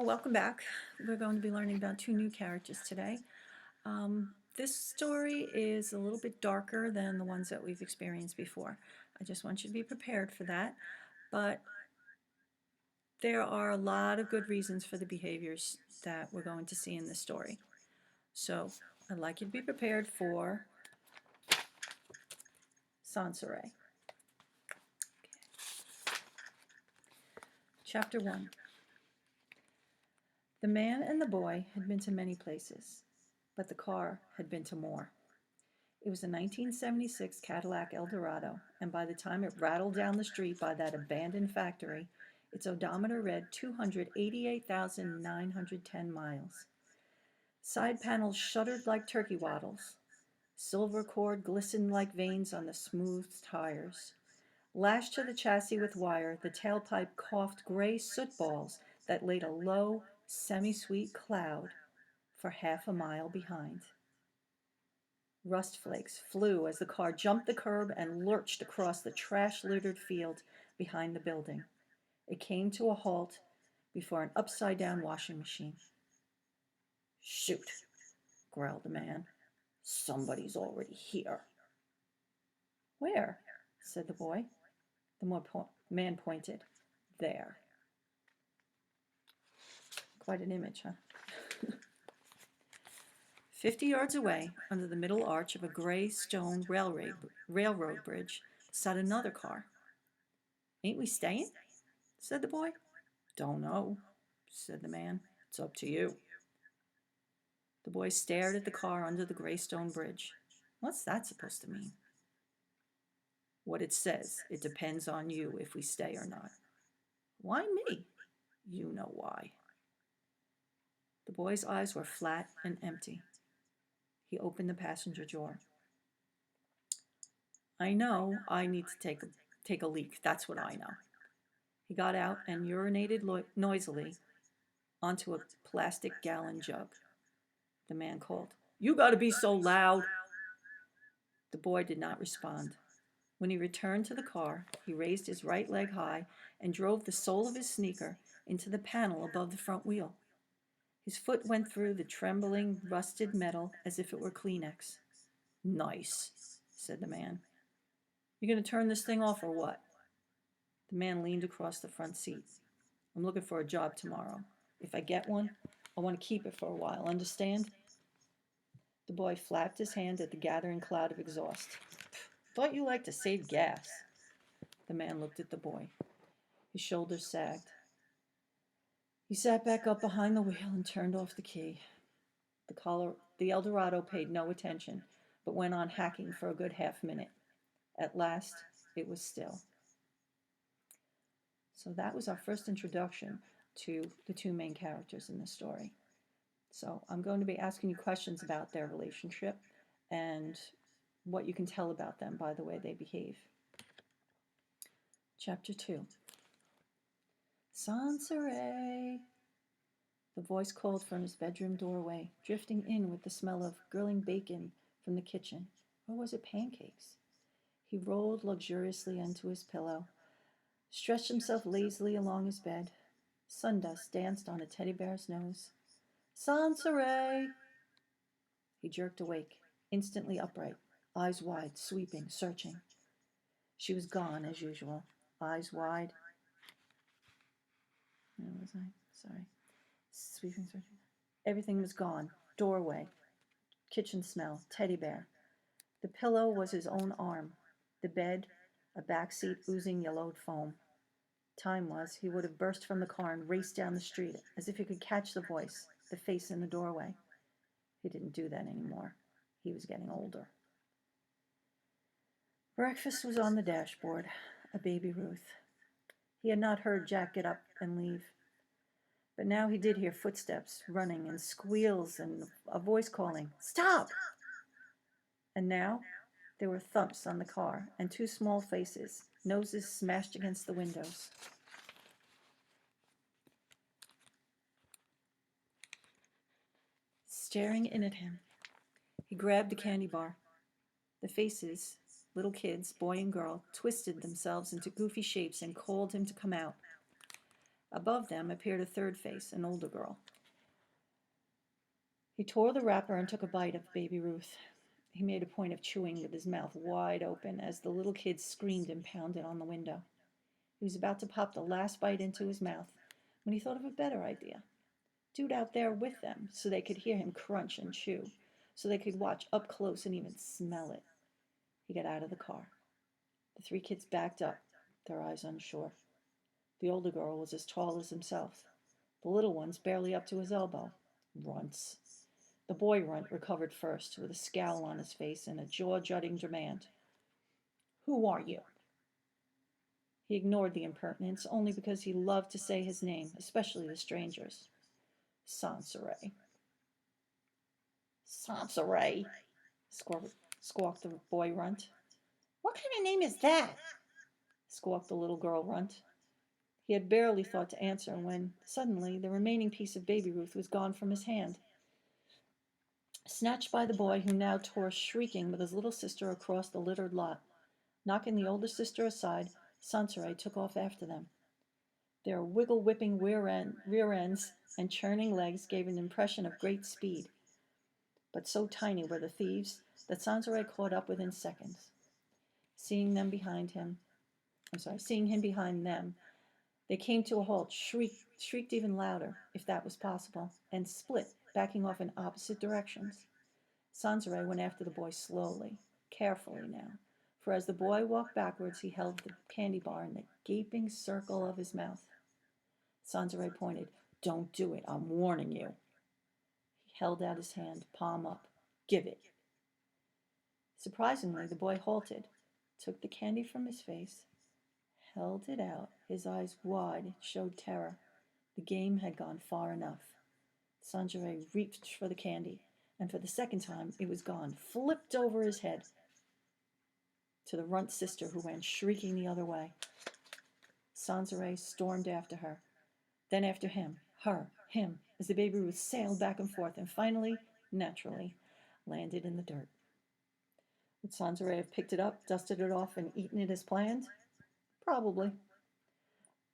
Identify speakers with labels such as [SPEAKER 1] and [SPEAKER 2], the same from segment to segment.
[SPEAKER 1] Well, welcome back. We're going to be learning about two new characters today. This story is a little bit darker than the ones that we've experienced before. I just want you to be prepared for that. But there are a lot of good reasons for the behaviors that we're going to see in this story. So I'd like you to be prepared for Sonseray. Chapter 1. The man and the boy had been to many places, but the car had been to more. It was a 1976 Cadillac Eldorado, and by the time it rattled down the street by that abandoned factory, its odometer read 288,910 miles. Side panels shuddered like turkey waddles. Silver cord glistened like veins on the smooth tires. Lashed to the chassis with wire, the tailpipe coughed gray soot balls that laid a low, semi-sweet cloud for half a mile behind. Rust flakes flew as the car jumped the curb and lurched across the trash-littered field behind the building. It came to a halt before an upside-down washing machine. "Shoot," growled the man. "Somebody's already here." "Where?" said the boy. The man pointed. "There." Quite an image, huh? 50 yards away, under the middle arch of a gray stone railroad bridge, sat another car. "Ain't we staying?" said the boy. "Don't know," said the man. "It's up to you." The boy stared at the car under the gray stone bridge. "What's that supposed to mean?" "What it says. It depends on you if we stay or not." "Why me?" "You know why." The boy's eyes were flat and empty. He opened the passenger door. "I know I need to take a leak. That's what I know." He got out and urinated noisily onto a plastic gallon jug. The man called, "You gotta be so loud." The boy did not respond. When he returned to the car, he raised his right leg high and drove the sole of his sneaker into the panel above the front wheel. His foot went through the trembling, rusted metal as if it were Kleenex. "Nice," said the man. "You gonna turn this thing off or what?" The man leaned across the front seat. "I'm looking for a job tomorrow. If I get one, I want to keep it for a while, understand?" The boy flapped his hand at the gathering cloud of exhaust. "Thought you liked to save gas." The man looked at the boy. His shoulders sagged. He sat back up behind the wheel and turned off the key. The Eldorado paid no attention, but went on hacking for a good half-minute. At last, it was still. So that was our first introduction to the two main characters in the story. So I'm going to be asking you questions about their relationship and what you can tell about them by the way they behave. Chapter 2. "Sonseray," the voice called from his bedroom doorway, drifting in with the smell of grilling bacon from the kitchen. Or was it pancakes? He rolled luxuriously into his pillow, stretched himself lazily along his bed. Sundust danced on a teddy bear's nose. "Sonseray!" He jerked awake, instantly upright, eyes wide, sweeping, searching. She was gone, as usual, eyes wide. Where was I? Sorry. Sweeping, searching. Everything was gone. Doorway, kitchen smell, teddy bear. The pillow was his own arm. The bed, a back seat oozing yellowed foam. Time was, he would have burst from the car and raced down the street, as if he could catch the voice, the face in the doorway. He didn't do that anymore. He was getting older. Breakfast was on the dashboard, a baby Ruth. He had not heard Jack get up and leave. But now he did hear footsteps, running, and squeals, and a voice calling, "Stop!" And now there were thumps on the car, and two small faces, noses smashed against the windows. Staring in at him. He grabbed a candy bar. The faces, little kids, boy and girl, twisted themselves into goofy shapes and called him to come out. Above them appeared a third face, an older girl. He tore the wrapper and took a bite of baby Ruth. He made a point of chewing with his mouth wide open as the little kid screamed and pounded on the window. He was about to pop the last bite into his mouth when he thought of a better idea. Do it out there with them so they could hear him crunch and chew, so they could watch up close and even smell it. He got out of the car. The three kids backed up, their eyes unsure. The older girl was as tall as himself. The little ones barely up to his elbow. Runts. The boy runt recovered first, with a scowl on his face and a jaw-jutting demand. "Who are you?" He ignored the impertinence only because he loved to say his name, especially to strangers. Sonseray. "Sonseray," squawked the boy runt. "What kind of name is that?" squawked the little girl runt. He had barely thought to answer when, suddenly, the remaining piece of baby Ruth was gone from his hand. Snatched by the boy, who now tore shrieking with his little sister across the littered lot. Knocking the older sister aside, Sonseray took off after them. Their wiggle-whipping rear ends and churning legs gave an impression of great speed. But so tiny were the thieves that Sonseray caught up within seconds. Seeing him behind them, they came to a halt, shrieked even louder, if that was possible, and split, backing off in opposite directions. Sonseray went after the boy slowly, carefully now, for as the boy walked backwards, he held the candy bar in the gaping circle of his mouth. Sonseray pointed. "Don't do it, I'm warning you." He held out his hand, palm up. "Give it." Surprisingly, the boy halted, took the candy from his face, held it out, his eyes wide, showed terror. The game had gone far enough. Sonseray reached for the candy, and for the second time it was gone, flipped over his head to the runt sister, who ran shrieking the other way. Sonseray stormed after her, then after him, her, him, as the baby Ruth sailed back and forth and finally, naturally, landed in the dirt. Would Sonseray have picked it up, dusted it off, and eaten it as planned? Probably.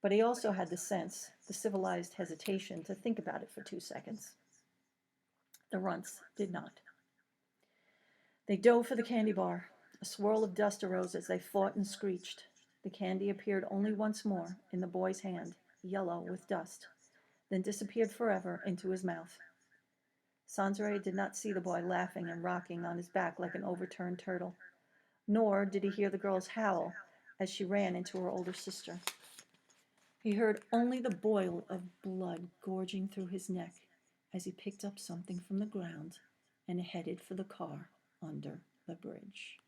[SPEAKER 1] But he also had the sense, the civilized hesitation, to think about it for 2 seconds. The runts did not. They dove for the candy bar. A swirl of dust arose as they fought and screeched. The candy appeared only once more in the boy's hand, yellow with dust, then disappeared forever into his mouth. Sonseray did not see the boy laughing and rocking on his back like an overturned turtle, nor did he hear the girl's howl as she ran into her older sister. He heard only the boil of blood gorging through his neck as he picked up something from the ground and headed for the car under the bridge.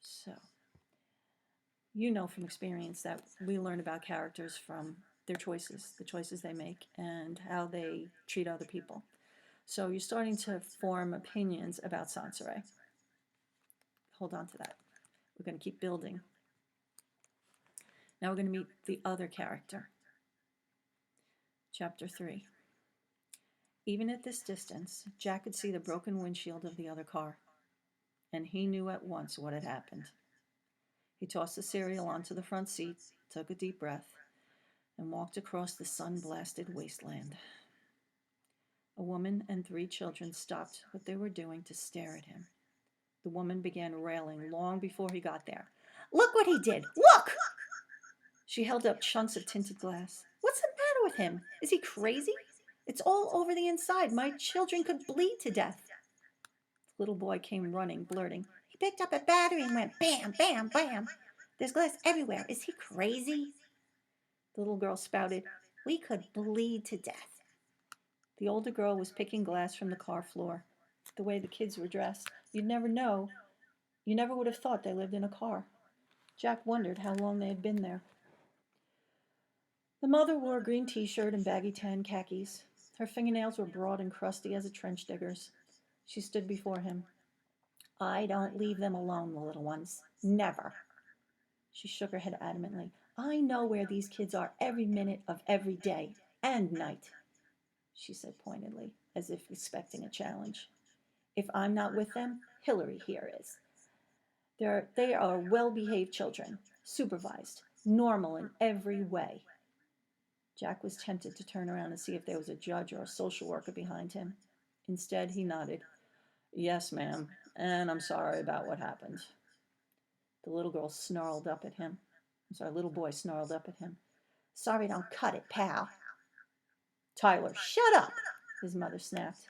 [SPEAKER 1] So, you know from experience that we learn about characters from their choices, the choices they make, and how they treat other people. So you're starting to form opinions about Sonseray. Hold on to that. We're going to keep building. Now we're going to meet the other character. Chapter 3. Even at this distance, Jack could see the broken windshield of the other car, and he knew at once what had happened. He tossed the cereal onto the front seat, took a deep breath, and walked across the sun-blasted wasteland. A woman and 3 children stopped what they were doing to stare at him. The woman began railing long before he got there. "Look what he did! Look!" She held up chunks of tinted glass. "What's the matter with him? Is he crazy? It's all over the inside. My children could bleed to death." The little boy came running, blurting, "He picked up a battery and went bam, bam, bam. There's glass everywhere. Is he crazy?" The little girl spouted, "We could bleed to death." The older girl was picking glass from the car floor. The way the kids were dressed, you'd never know. You never would have thought they lived in a car. Jack wondered how long they had been there. The mother wore a green t-shirt and baggy tan khakis. Her fingernails were broad and crusty as a trench digger's. She stood before him. "I don't leave them alone, the little ones. Never." She shook her head adamantly. "I know where these kids are every minute of every day and night," she said pointedly, as if expecting a challenge. "If I'm not with them, Hillary here is. They are well-behaved children, supervised, normal in every way. Jack was tempted to turn around and see if there was a judge or a social worker behind him. Instead, he nodded. Yes, ma'am, and I'm sorry about what happened. The little girl snarled up at him. Little boy snarled up at him. Sorry, don't cut it, pal. Tyler, shut up, his mother snapped.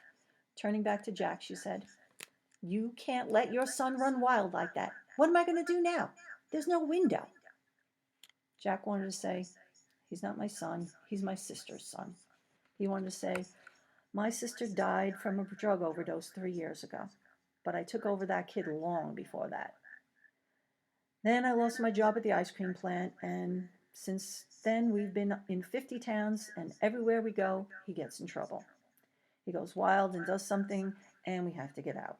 [SPEAKER 1] Turning back to Jack, she said, You can't let your son run wild like that. What am I going to do now? There's no window. Jack wanted to say, He's not my son. He's my sister's son. He wanted to say, My sister died from a drug overdose 3 years ago, but I took over that kid long before that. Then I lost my job at the ice cream plant, and since then we've been in 50 towns, and everywhere we go, he gets in trouble. He goes wild and does something, and we have to get out.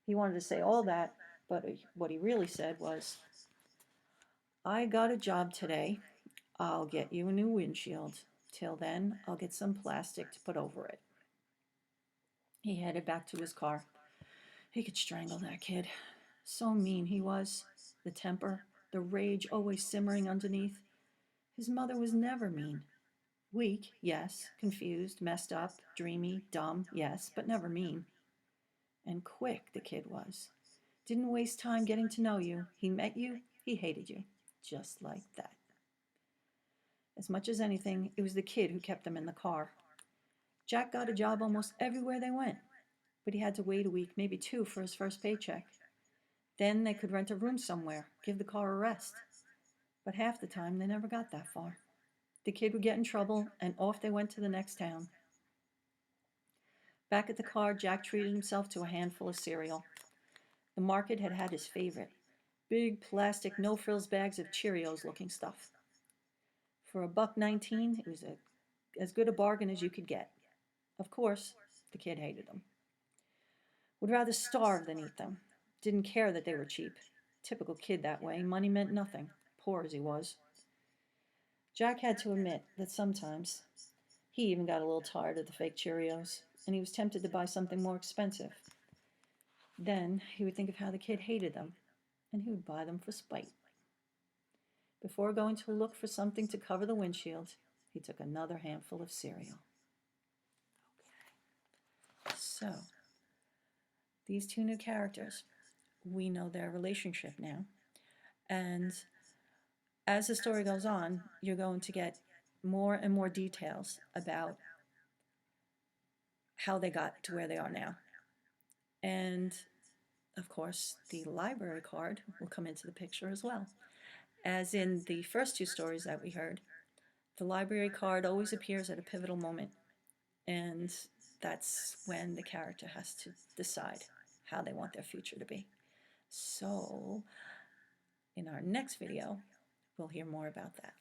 [SPEAKER 1] He wanted to say all that, but what he really said was, I got a job today. I'll get you a new windshield. Till then, I'll get some plastic to put over it. He headed back to his car. He could strangle that kid. So mean he was. The temper, the rage always simmering underneath. His mother was never mean. Weak, yes. Confused, messed up, dreamy, dumb, yes, but never mean. And quick, the kid was. Didn't waste time getting to know you. He met you, he hated you. Just like that. As much as anything, it was the kid who kept them in the car. Jack got a job almost everywhere they went, but he had to wait a week, maybe 2, for his first paycheck. Then they could rent a room somewhere, give the car a rest. But half the time, they never got that far. The kid would get in trouble, and off they went to the next town. Back at the car, Jack treated himself to a handful of cereal. The market had had his favorite, big plastic no-frills bags of Cheerios-looking stuff. For $1.19, it was as good a bargain as you could get. Of course, the kid hated them. Would rather starve than eat them. Didn't care that they were cheap. Typical kid that way. Money meant nothing, poor as he was. Jack had to admit that sometimes he even got a little tired of the fake Cheerios, and he was tempted to buy something more expensive. Then he would think of how the kid hated them, and he would buy them for spite. Before going to look for something to cover the windshield, he took another handful of cereal. So, these 2 new characters, we know their relationship now. And as the story goes on, you're going to get more and more details about how they got to where they are now. And, of course, the library card will come into the picture as well. As in the first 2 stories that we heard, the library card always appears at a pivotal moment. And that's when the character has to decide how they want their future to be. So, in our next video, we'll hear more about that.